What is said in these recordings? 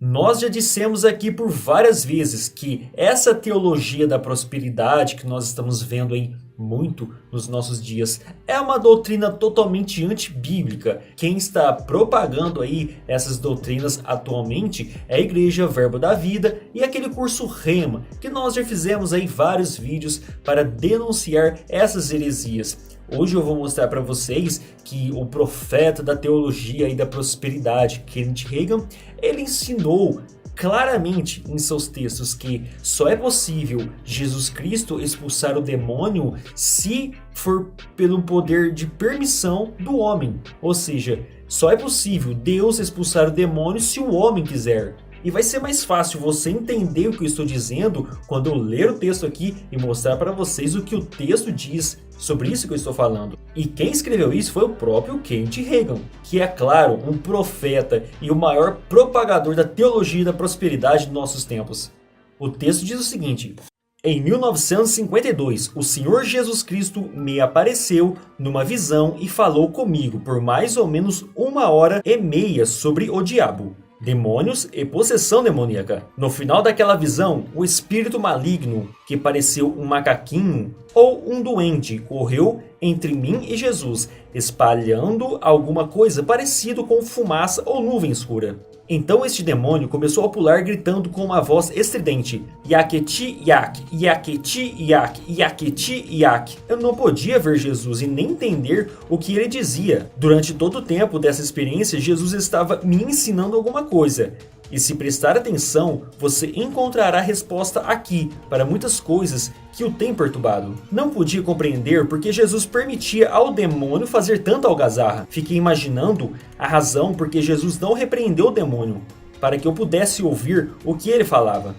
Nós já dissemos aqui por várias vezes que essa teologia da prosperidade que nós estamos vendo aí muito nos nossos dias é uma doutrina totalmente antibíblica. Quem está propagando aí essas doutrinas atualmente é a Igreja Verbo da Vida e aquele curso Rema, que nós já fizemos aí vários vídeos para denunciar essas heresias. Hoje eu vou mostrar para vocês que o profeta da teologia e da prosperidade, Kenneth Hagin, ele ensinou claramente em seus textos que só é possível Jesus Cristo expulsar o demônio se for pelo poder de permissão do homem. Ou seja, só é possível Deus expulsar o demônio se o homem quiser. E vai ser mais fácil você entender o que eu estou dizendo quando eu ler o texto aqui e mostrar para vocês o que o texto diz sobre isso que eu estou falando. E quem escreveu isso foi o próprio Kenneth Hagin, que é claro, um profeta e o maior propagador da teologia da prosperidade de nossos tempos. O texto diz o seguinte: em 1952, o Senhor Jesus Cristo me apareceu numa visão e falou comigo por mais ou menos 1h30 sobre o diabo, demônios e possessão demoníaca. No final daquela visão, o espírito maligno, que pareceu um macaquinho ou um duende, correu entre mim e Jesus, espalhando alguma coisa parecido com fumaça ou nuvem escura. Então este demônio começou a pular gritando com uma voz estridente: Yaketi Yak, Yaketi Yak, Yaketi Yak. Eu não podia ver Jesus e nem entender o que ele dizia. Durante todo o tempo dessa experiência, Jesus estava me ensinando alguma coisa. E se prestar atenção, você encontrará resposta aqui para muitas coisas que o têm perturbado. Não podia compreender porque Jesus permitia ao demônio fazer tanta algazarra. Fiquei imaginando a razão porque Jesus não repreendeu o demônio, para que eu pudesse ouvir o que ele falava.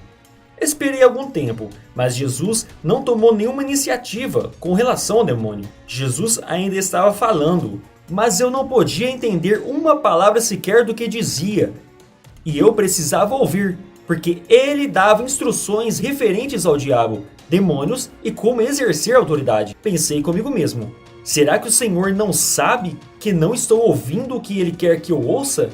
Esperei algum tempo, mas Jesus não tomou nenhuma iniciativa com relação ao demônio. Jesus ainda estava falando, mas eu não podia entender uma palavra sequer do que dizia. E eu precisava ouvir, porque ele dava instruções referentes ao diabo, demônios e como exercer autoridade. Pensei comigo mesmo: será que o Senhor não sabe que não estou ouvindo o que ele quer que eu ouça?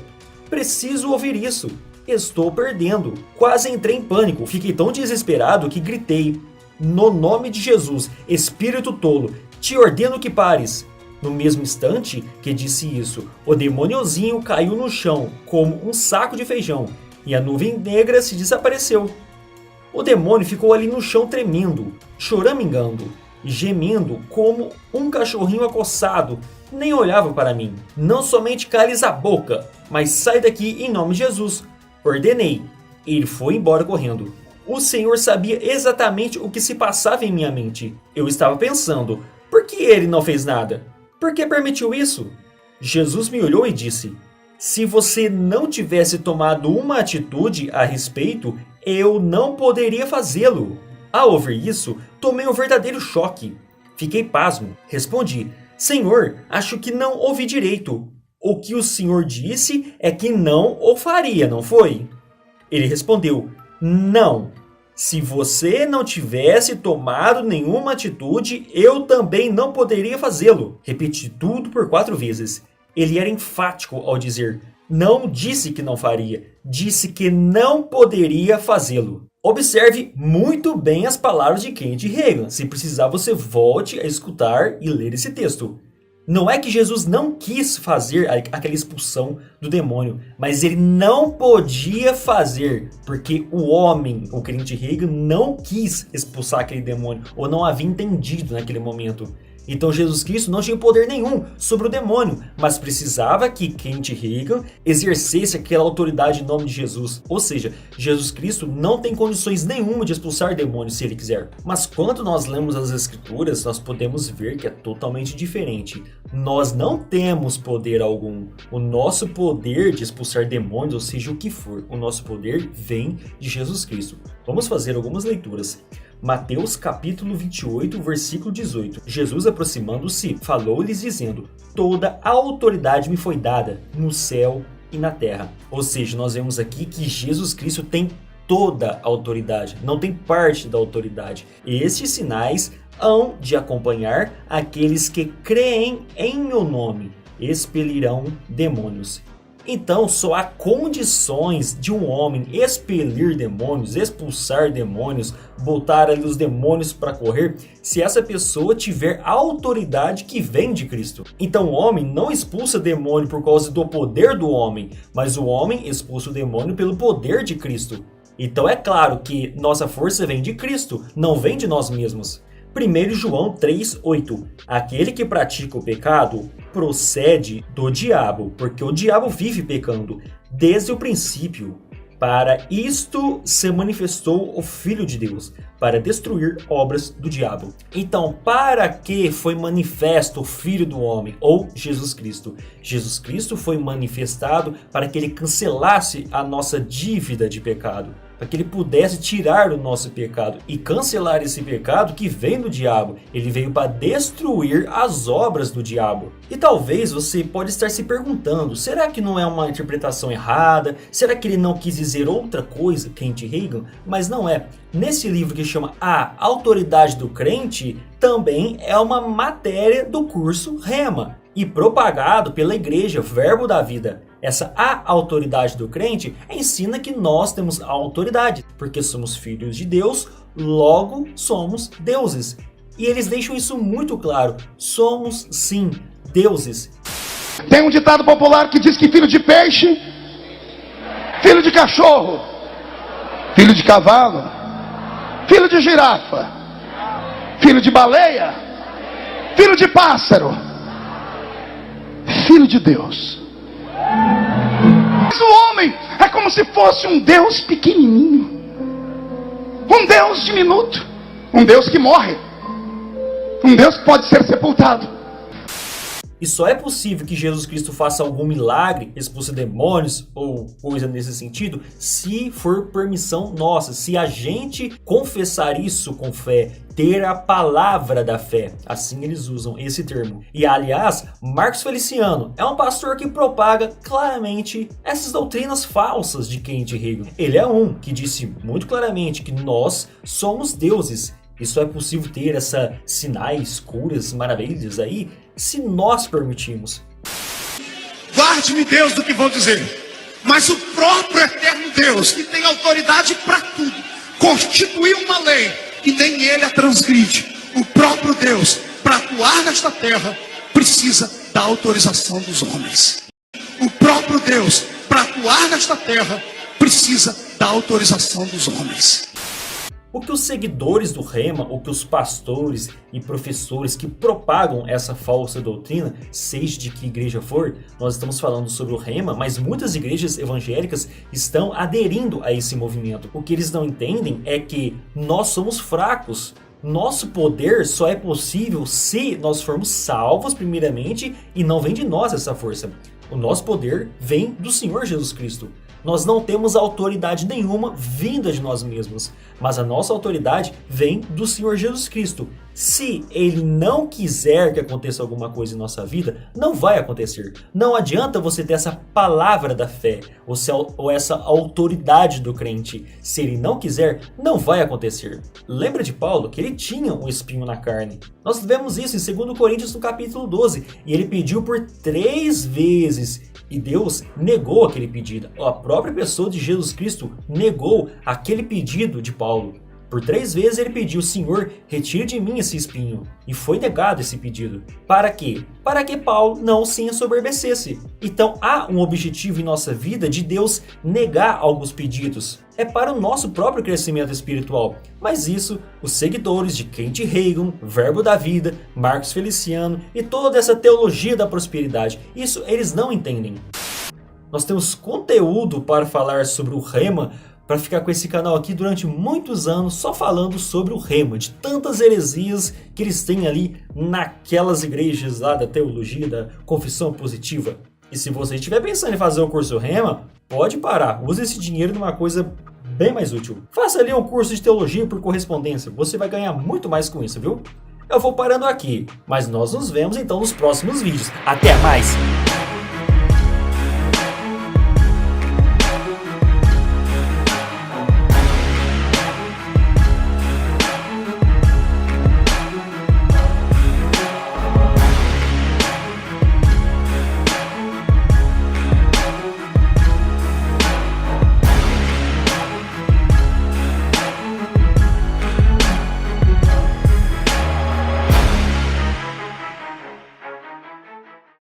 Preciso ouvir isso. Estou perdendo. Quase entrei em pânico. Fiquei tão desesperado que gritei: no nome de Jesus, espírito tolo, te ordeno que pares. No mesmo instante que disse isso, o demôniozinho caiu no chão como um saco de feijão e a nuvem negra se desapareceu. O demônio ficou ali no chão tremendo, choramingando e gemendo como um cachorrinho acossado. Nem olhava para mim. Não somente cales a boca, mas sai daqui em nome de Jesus, ordenei. Ele foi embora correndo. O Senhor sabia exatamente o que se passava em minha mente. Eu estava pensando: por que ele não fez nada? Por que permitiu isso? Jesus me olhou e disse: se você não tivesse tomado uma atitude a respeito, eu não poderia fazê-lo. Ao ouvir isso, tomei um verdadeiro choque. Fiquei pasmo. Respondi: Senhor, acho que não ouvi direito. O que o Senhor disse é que não o faria, não foi? Ele respondeu: não. Se você não tivesse tomado nenhuma atitude, eu também não poderia fazê-lo. Repeti tudo por 4 vezes. Ele era enfático ao dizer: não disse que não faria, disse que não poderia fazê-lo. Observe muito bem as palavras de Kenneth Hagin. Se precisar, você volte a escutar e ler esse texto. Não é que Jesus não quis fazer aquela expulsão do demônio, mas ele não podia fazer, porque o homem, o Kenneth Hagin, não quis expulsar aquele demônio, ou não havia entendido naquele momento. Então Jesus Cristo não tinha poder nenhum sobre o demônio, mas precisava que Kenneth Hagin exercesse aquela autoridade em nome de Jesus. Ou seja, Jesus Cristo não tem condições nenhuma de expulsar demônios se ele quiser. Mas quando nós lemos as Escrituras, nós podemos ver que é totalmente diferente. Nós não temos poder algum. O nosso poder de expulsar demônios, ou seja, o que for, o nosso poder vem de Jesus Cristo. Vamos fazer algumas leituras. Mateus capítulo 28, versículo 18. Jesus, aproximando-se, falou-lhes dizendo: toda a autoridade me foi dada no céu e na terra. Ou seja, nós vemos aqui que Jesus Cristo tem toda a autoridade, não tem parte da autoridade. E estes sinais hão de acompanhar aqueles que creem em meu nome, expelirão demônios. Então só há condições de um homem expelir demônios, expulsar demônios, botar ali os demônios para correr, se essa pessoa tiver a autoridade que vem de Cristo. Então o homem não expulsa demônio por causa do poder do homem, mas o homem expulsa o demônio pelo poder de Cristo. Então é claro que nossa força vem de Cristo, não vem de nós mesmos. 1 João 3,8. Aquele que pratica o pecado procede do diabo, porque o diabo vive pecando desde o princípio. Para isto se manifestou o Filho de Deus, para destruir obras do diabo. Então, para que foi manifesto o Filho do Homem, ou Jesus Cristo? Jesus Cristo foi manifestado para que ele cancelasse a nossa dívida de pecado, para que ele pudesse tirar o nosso pecado e cancelar esse pecado que vem do diabo. Ele veio para destruir as obras do diabo. E talvez você pode estar se perguntando, será que não é uma interpretação errada? Será que ele não quis dizer outra coisa, Kent Reagan? Mas não é. Nesse livro que chama A Autoridade do Crente, também é uma matéria do curso Rema e propagado pela igreja Verbo da Vida. Essa A Autoridade do Crente ensina que nós temos a autoridade, porque somos filhos de Deus, logo somos deuses. E eles deixam isso muito claro, somos sim deuses. Tem um ditado popular que diz que filho de peixe, filho de cachorro, filho de cavalo, filho de girafa, filho de baleia, filho de pássaro, filho de Deus. Mas o homem é como se fosse um Deus pequenininho, um Deus diminuto, um Deus que morre, um Deus que pode ser sepultado. E só é possível que Jesus Cristo faça algum milagre, expulse demônios ou coisa nesse sentido, se for permissão nossa, se a gente confessar isso com fé, ter a palavra da fé. Assim eles usam esse termo. E aliás, Marcos Feliciano é um pastor que propaga claramente essas doutrinas falsas de Kent Reagan. Ele é um que disse muito claramente que nós somos deuses. E só é possível ter esses sinais, curas, maravilhas aí, se nós permitirmos. Guarde-me, Deus, do que vão dizer. Mas o próprio eterno Deus, que tem autoridade para tudo, constituiu uma lei e nem ele a transgride. O próprio Deus, para atuar nesta terra, precisa da autorização dos homens. O próprio Deus, para atuar nesta terra, precisa da autorização dos homens. O que os seguidores do Rema, o que os pastores e professores que propagam essa falsa doutrina, seja de que igreja for, nós estamos falando sobre o Rema, mas muitas igrejas evangélicas estão aderindo a esse movimento. O que eles não entendem é que nós somos fracos. Nosso poder só é possível se nós formos salvos primeiramente e não vem de nós essa força. O nosso poder vem do Senhor Jesus Cristo. Nós não temos autoridade nenhuma vinda de nós mesmos, mas a nossa autoridade vem do Senhor Jesus Cristo. Se Ele não quiser que aconteça alguma coisa em nossa vida, não vai acontecer. Não adianta você ter essa palavra da fé, ou essa autoridade do crente. Se Ele não quiser, não vai acontecer. Lembra de Paulo que ele tinha um espinho na carne? Nós vemos isso em 2 Coríntios no capítulo 12, e ele pediu por 3 vezes. E Deus negou aquele pedido. A própria pessoa de Jesus Cristo negou aquele pedido de Paulo. Por 3 vezes ele pediu: Senhor, retire de mim esse espinho. E foi negado esse pedido. Para quê? Para que Paulo não se ensoberbecesse. Então há um objetivo em nossa vida de Deus negar alguns pedidos. É para o nosso próprio crescimento espiritual. Mas isso, os seguidores de Kent Reagan, Verbo da Vida, Marcos Feliciano e toda essa teologia da prosperidade, isso eles não entendem. Nós temos conteúdo para falar sobre o Rema, para ficar com esse canal aqui durante muitos anos só falando sobre o Rema, de tantas heresias que eles têm ali naquelas igrejas lá da teologia, da confissão positiva. E se você estiver pensando em fazer o curso Rema, pode parar, use esse dinheiro numa coisa bem mais útil. Faça ali um curso de teologia por correspondência, você vai ganhar muito mais com isso, viu? Eu vou parando aqui, mas nós nos vemos então nos próximos vídeos. Até mais!